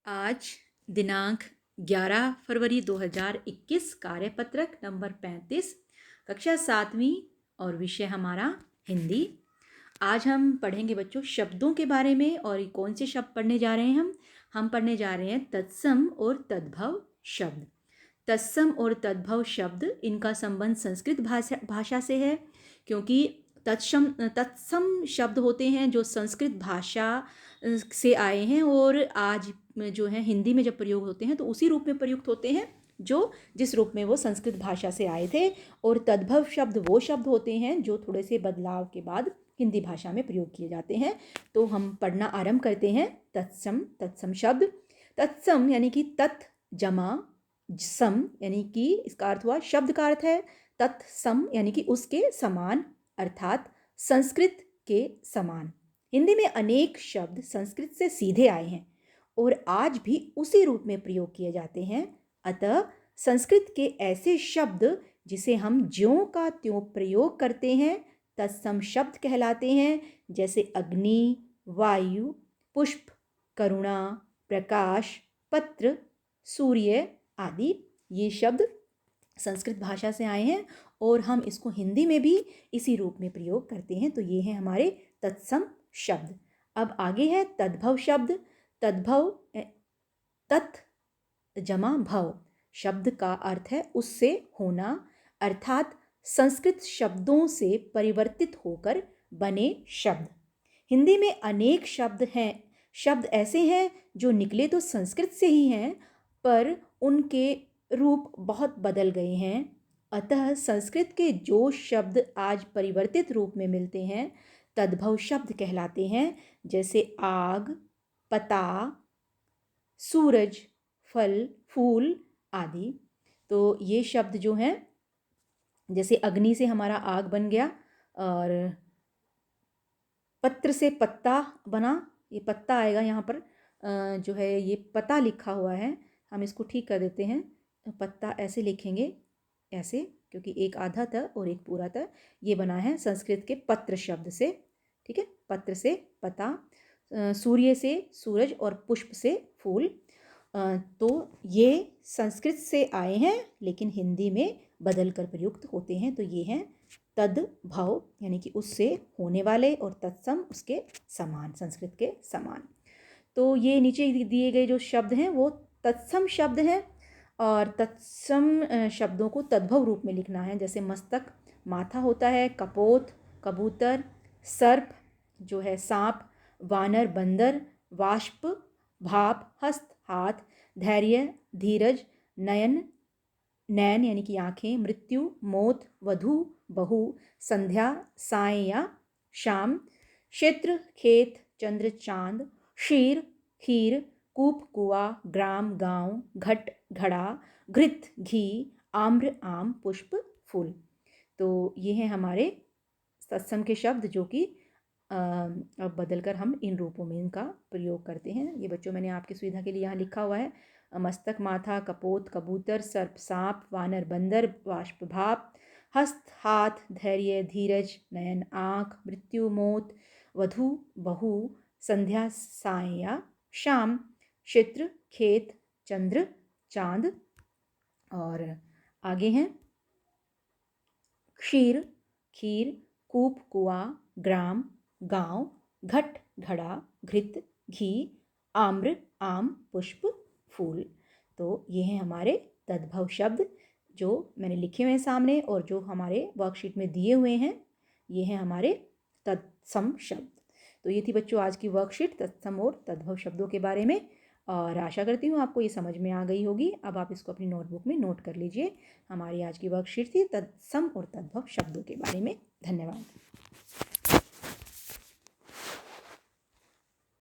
आज दिनांक 11 फरवरी 2021, कार्यपत्रक नंबर 35, कक्षा 7वीं और विषय हमारा हिंदी। आज हम पढ़ेंगे बच्चों शब्दों के बारे में। और ये कौन से शब्द पढ़ने जा रहे हैं? हम पढ़ने जा रहे हैं तत्सम और तद्भव शब्द। तत्सम और तद्भव शब्द, इनका संबंध संस्कृत भाषा से है, क्योंकि तत्सम शब्द होते हैं जो संस्कृत भाषा से आए हैं और आज जो है हिंदी में जब प्रयोग होते हैं तो उसी रूप में प्रयुक्त होते हैं जो जिस रूप में वो संस्कृत भाषा से आए थे। और तद्भव शब्द वो शब्द होते हैं जो थोड़े से बदलाव के बाद हिंदी भाषा में प्रयोग किए जाते हैं। तो हम पढ़ना आरंभ करते हैं। तत्सम शब्द। तत्सम यानी कि तत् जमा सम, यानी कि इसका अर्थ हुआ, शब्द का अर्थ है तत्सम यानी कि उसके समान, अर्थात संस्कृत के समान। हिंदी में अनेक शब्द संस्कृत से सीधे आए हैं और आज भी उसी रूप में प्रयोग किए जाते हैं। अतः संस्कृत के ऐसे शब्द जिसे हम ज्यों का त्यों प्रयोग करते हैं तत्सम शब्द कहलाते हैं, जैसे अग्नि, वायु, पुष्प, करुणा, प्रकाश, पत्र, सूर्य आदि। ये शब्द संस्कृत भाषा से आए हैं और हम इसको हिंदी में भी इसी रूप में प्रयोग करते हैं। तो ये हैं हमारे तत्सम शब्द। अब आगे है तद्भव शब्द। तद्भव, तत् जमा भव, शब्द का अर्थ है उससे होना, अर्थात संस्कृत शब्दों से परिवर्तित होकर बने शब्द। हिंदी में अनेक शब्द हैं। शब्द ऐसे हैं जो निकले तो संस्कृत से ही हैं, पर उनके रूप बहुत बदल गए हैं। अतः संस्कृत के जो शब्द आज परिवर्तित रूप में मिलते हैं तद्भव शब्द कहलाते हैं, जैसे आग, पता, सूरज, फल, फूल आदि। तो ये शब्द जो हैं, जैसे अग्नि से हमारा आग बन गया, और पत्र से पत्ता बना, ये पत्ता आएगा यहाँ पर, जो है ये पता लिखा हुआ है, हम इसको ठीक कर देते हैं। पत्ता ऐसे लिखेंगे, ऐसे, क्योंकि एक आधा था और एक पूरा था। ये बना है संस्कृत के पत्र शब्द से, ठीक है। पत्र से पता, सूर्य से सूरज और पुष्प से फूल। तो ये संस्कृत से आए हैं लेकिन हिंदी में बदल कर प्रयुक्त होते हैं। तो ये हैं तद्भव यानी कि उससे होने वाले, और तत्सम उसके समान, संस्कृत के समान। तो ये नीचे दिए गए जो शब्द हैं वो तत्सम शब्द हैं, और तत्सम शब्दों को तद्भव रूप में लिखना है। जैसे मस्तक माथा होता है, कपोत कबूतर, सर्प जो है सांप, वानर बंदर, वाष्प भाप, हस्त हाथ, धैर्य धीरज, नयन नैन यानी कि आँखें, मृत्यु मौत, वधू बहू, संध्या साय या शाम, क्षेत्र खेत, चंद्र चांद, क्षीर खीर, कूप कुआ, ग्राम गांव, घट घड़ा, घृत घी, आम्र आम, पुष्प फूल। तो ये हैं हमारे तत्सम के शब्द जो कि अब बदलकर हम इन रूपों में इनका प्रयोग करते हैं। ये बच्चों मैंने आपकी सुविधा के लिए यहाँ लिखा हुआ है। मस्तक माथा, कपोत कबूतर, सर्प सांप, वानर बंदर, वाष्प भाप, हस्त हाथ, धैर्य धीरज, नयन आँख, मृत्यु मौत, वधू बहू, संध्या साय या शाम, क्षेत्र खेत, चंद्र चांद। और आगे हैं क्षीर खीर, कूप कुआ, ग्राम गांव, घट घड़ा, घृत घी, आम्र आम, पुष्प फूल। तो ये हैं हमारे तद्भव शब्द जो मैंने लिखे हुए हैं सामने और जो हमारे वर्कशीट में दिए हुए हैं। ये हैं हमारे तत्सम शब्द। तो ये थी बच्चों आज की वर्कशीट तत्सम और तद्भव शब्दों के बारे में, और आशा करती हूँ आपको ये समझ में आ गई होगी। अब आप इसको अपनी नोटबुक में नोट कर लीजिए। हमारी आज की वर्कशीट थी तत्सम और तद्भव शब्दों के बारे में। धन्यवाद।